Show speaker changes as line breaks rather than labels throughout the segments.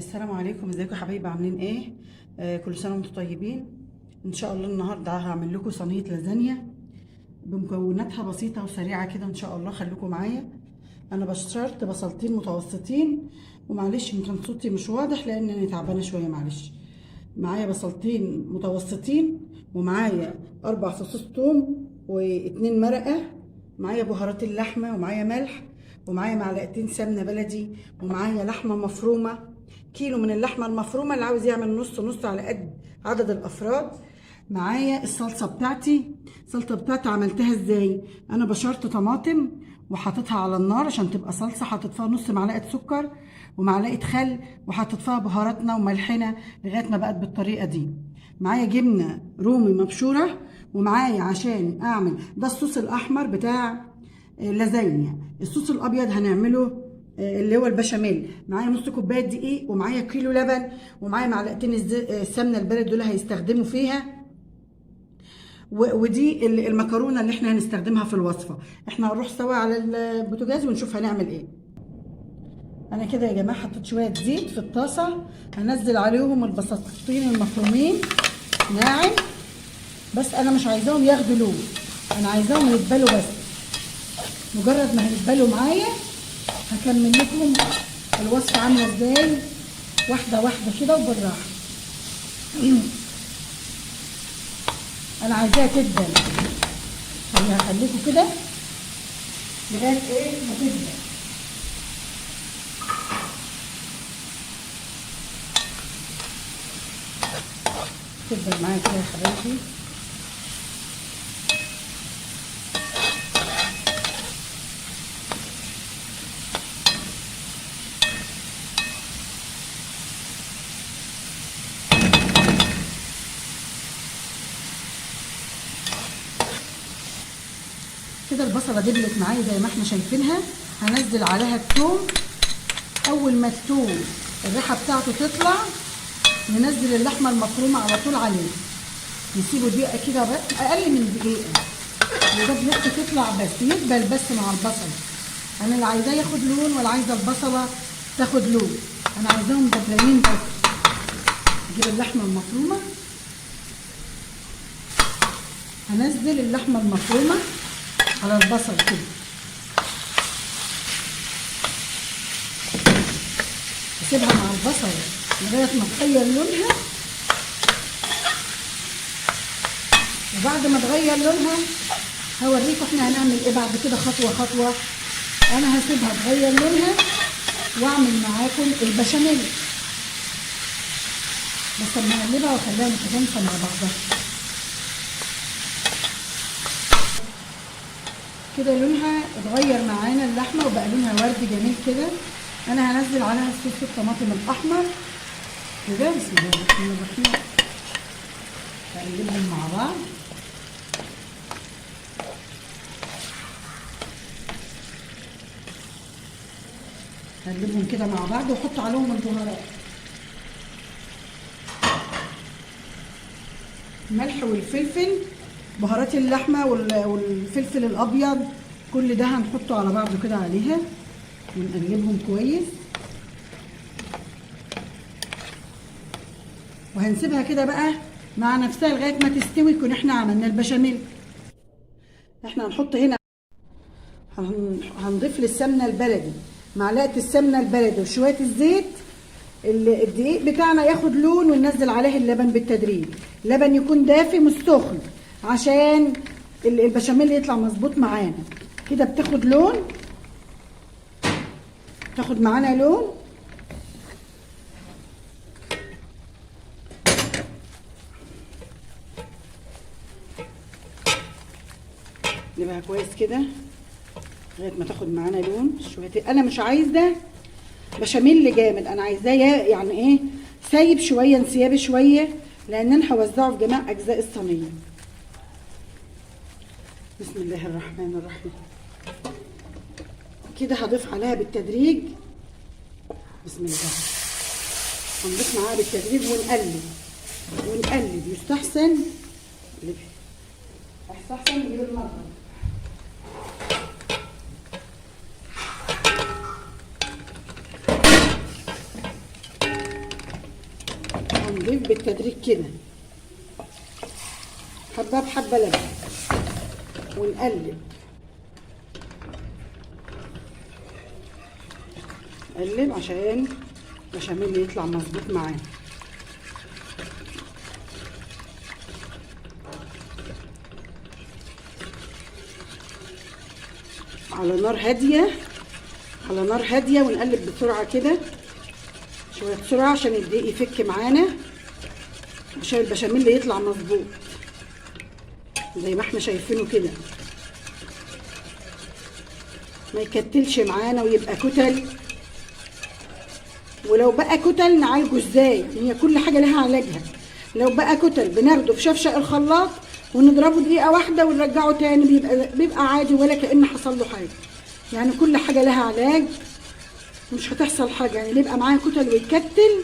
السلام عليكم، ازيكم يا حبايبي؟ عاملين ايه؟ كل سنه وانتم طيبين. ان شاء الله النهارده هعمل لكم صينيه لازانيا بمكوناتها بسيطه وسريعه كده ان شاء الله. خليكم معايا. انا بشرت بصلتين متوسطين، ومعلش يمكن صوتي مش واضح لان انا تعبانه شويه، معلش. معايا بصلتين متوسطين، ومعايا 4 فصوص ثوم و2 مرقه، معايا بهارات اللحمه، ومعايا ملح، ومعايا معلقتين سمنه بلدي، ومعايا لحمه مفرومه، كيلو من اللحمه المفرومه، اللي عاوز يعمل نص نص على قد عدد الافراد. معايا الصلصه بتاعتي. الصلصه بتاعتي عملتها ازاي؟ انا بشرت طماطم وحطيتها على النار عشان تبقى صلصه، حطيت فيها نص معلقه سكر ومعلقه خل، وحطيت فيها بهاراتنا وملحنا لغايه ما بقت بالطريقه دي. معايا جبنه رومي مبشوره، ومعايا عشان اعمل ده الصوص الاحمر بتاع لازانيا. الصوص الابيض هنعمله اللي هو البشاميل. معايا نص كوبايه دقيق، ومعايا كيلو لبن، ومعايا معلقتين السمنه البلد دول هيستخدموا فيها. ودي المكرونه اللي احنا هنستخدمها في الوصفه. احنا هنروح سوا على البوتاجاز ونشوف هنعمل ايه. انا كده يا جماعه حطيت شويه زيت في الطاسه، هنزل عليهم البساطتين المفرومين ناعم، بس انا مش عايزاهم ياخدوا لون، انا عايزاهم يتبلوا بس. مجرد ما هيتبلوا معايا هكمل لكم الوصفه عامله ازاي واحده واحده كده وبالراحه. انا عايزاها تدبل، يعني هخليكم كده لغايه ايه ما تدبل. تدبل معايا كده يا حبايبي. كده البصله دبلت معايا زي ما احنا شايفينها. هنزل عليها الثوم. اول ما الثوم الريحه بتاعته تطلع ننزل اللحمه المفرومه على طول عليه، نسيبه دقيقه كده، بس اقل من دقيقه، وده بس تطلع بس يدبل بس مع البصل. انا لا عايزاه ياخد لون ولا عايزه البصله تاخد لون، انا عايزاهم دبلانين بس. اجيب اللحمه المفرومه، هنزل اللحمه المفرومه على البصل كده، اسيبها مع البصل لغايه ما تغير لونها، وبعد ما تغير لونها هوريكم احنا هنعمل ايه بعد كده خطوه خطوه. انا هسيبها تغير لونها واعمل معاكم البشاميل، بس اما اقلبها واخليها متجانسه مع بعضها كده. لونها اتغير معانا اللحمه وبقى لونها وردي جميل كده. انا هنزل عليها صوص الطماطم الاحمر كده. بسم الله الرحمن الرحيم. هقلبهم مع بعض. هقلبهم كده مع بعض واحط عليهم البهارات، الملح والفلفل، بهارات اللحمه والفلفل الابيض، كل ده هنحطه على بعضه كده عليها ونقلبهم كويس، وهنسيبها كده بقى مع نفسها لغايه ما تستوي. يكون احنا عملنا البشاميل. احنا هنحط هنا، هنضيف للسمنه البلدي معلقه السمنه البلدي وشويه الزيت. الدقيق بتاعنا ياخد لون، وننزل عليه اللبن بالتدريج. اللبن يكون دافي مش سخن عشان البشاميل يطلع مظبوط معانا كده. بتاخد لون، تاخد معانا لون. نبقى كويس كده لغايه ما تاخد معانا لون شويه. انا مش عايزه بشاميل جامد، انا عايزاه يعني ايه، سايب شويه انسيابي شويه، لان انا هوزعه في جميع اجزاء الصينيه. بسم الله الرحمن الرحيم. كده هضيف عليها بالتدريج. بسم الله. هنضيف معاها بالتدريج ونقلب ونقلب. يستحسن نجيب المضرب. هنضيف بالتدريج كده حبه بحبه لبن ونقلب نقلب عشان البشاميل يطلع مظبوط معانا. على نار هاديه، على نار هاديه، ونقلب بسرعه كده شويه بسرعه عشان الدقيق يفك معانا، عشان البشاميل يطلع مظبوط زي ما احنا شايفينه كده، ما يكتلش معانا ويبقى كتل. ولو بقى كتل نعالجه ازاي؟ هي كل حاجه لها علاجها. لو بقى كتل بناخده في شفشق الخلاط ونضربه دقيقه واحده ونرجعه تاني، بيبقى عادي ولا كأن حصل له حاجه. يعني كل حاجه لها علاج، مش هتحصل حاجه. يعني اللي يبقى معاه كتل ويكتل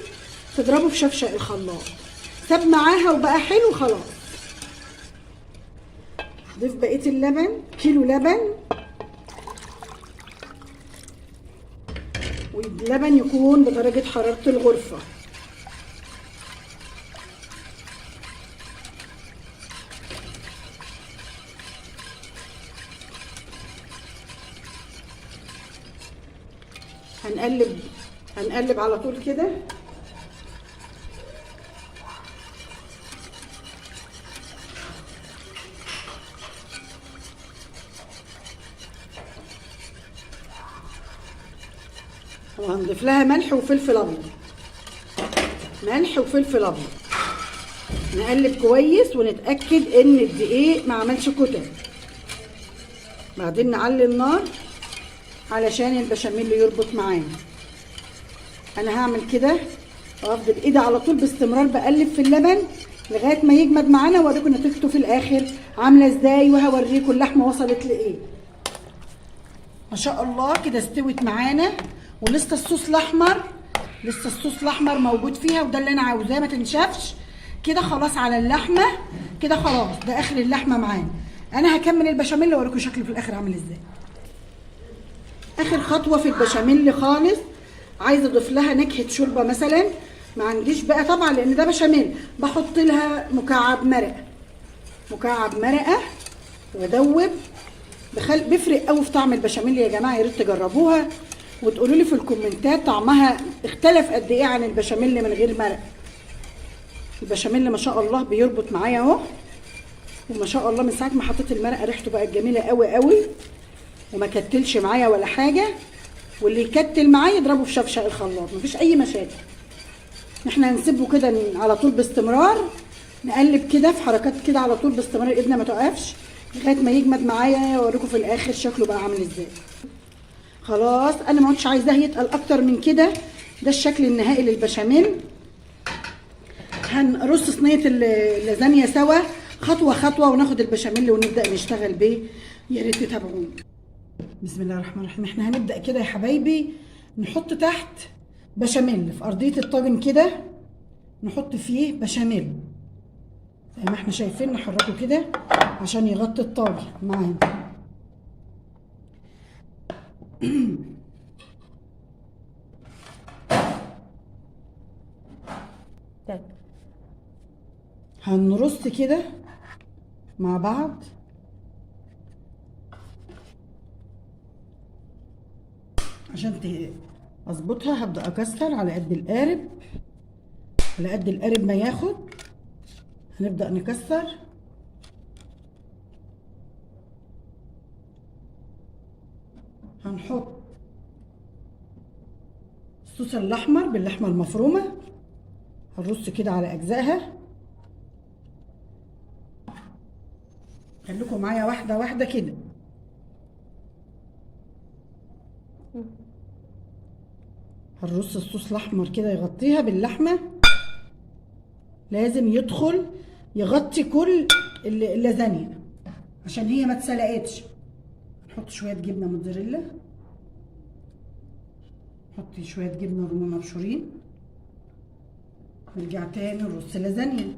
تضربه في شفشق الخلاط، ساب معاها وبقى حلو خلاص. ضيف بقيه اللبن، كيلو لبن، واللبن يكون بدرجه حراره الغرفه. هنقلب على طول كده. وهنضيف لها ملح وفلفل ابيض، ملح وفلفل ابيض. نقلب كويس ونتاكد ان الدقيق ما عملش كتل. بعدين نعلي النار علشان البشاميل يربط معانا. انا هعمل كده وافضل ايدي على طول باستمرار بقلب في اللبن لغايه ما يجمد معانا، واوريكم نتيجته في الاخر عامله ازاي، وهوريكم اللحمه وصلت لايه. ما شاء الله كده استوت معانا، ولسه الصوص الاحمر، لسه الصوص الاحمر موجود فيها، وده اللي انا عاوزاه ما تنشفش كده. خلاص على اللحمه كده، خلاص ده اخر اللحمه معانا. انا هكمل البشاميل واوريكم شكله في الاخر عامل ازاي. اخر خطوه في البشاميل خالص، عايزه اضيف لها نكهه شوربه مثلا. ما عنديش بقى طبعا لان ده بشاميل، بحط لها مكعب مرقه، مكعب مرقه وادوب. بيفرق قوي في طعم البشاميل يا جماعه، يا ريت تجربوها وتقولوا لي في الكومنتات طعمها اختلف قد ايه عن البشاميل من غير مرقه. البشاميل ما شاء الله بيربط معايا اهو، وما شاء الله من ساعه ما حطيت المرقه ريحته بقت جميله قوي قوي، وما كتلش معايا ولا حاجه. واللي يكتل معايا يضربه في شفشق الخلاط، مفيش اي مشاكل. احنا هنسيبه كده على طول باستمرار، نقلب كده في حركات كده على طول باستمرار، ايدنا ما توقفش لغايه ما يجمد معايا. اوريكم في الاخر شكله بقى عامل ازاي. خلاص انا ما عدتش عايزاه يتقل اكتر من كده. ده الشكل النهائي للبشاميل. هنرص صينيه اللازانيا سوا خطوه خطوه، وناخد البشاميل ونبدا نشتغل بيه. يا ريت تتابعوني. بسم الله الرحمن الرحيم. احنا هنبدا كده يا حبايبي، نحط تحت بشاميل في ارضيه الطاجن كده، نحط فيه بشاميل زي ما احنا شايفين، نحركه كده عشان يغطي الطاجن معانا. هنرص كده مع بعض عشان اظبطها. هبدا اكسر على قد القارب، على قد القارب ما ياخد هنبدا نكسر. هنحط الصوص الاحمر باللحمه المفرومه، هنرص كده على اجزائها. خليكم معايا واحده واحده كده. هنرص الصوص الاحمر كده يغطيها باللحمه، لازم يدخل يغطي كل اللازانيا عشان هي ما اتسلقتش. نحط شويه جبنه موتزاريلا، نحط شويه جبنه رومي مبشورين، نرجع تاني نرص لازانيا.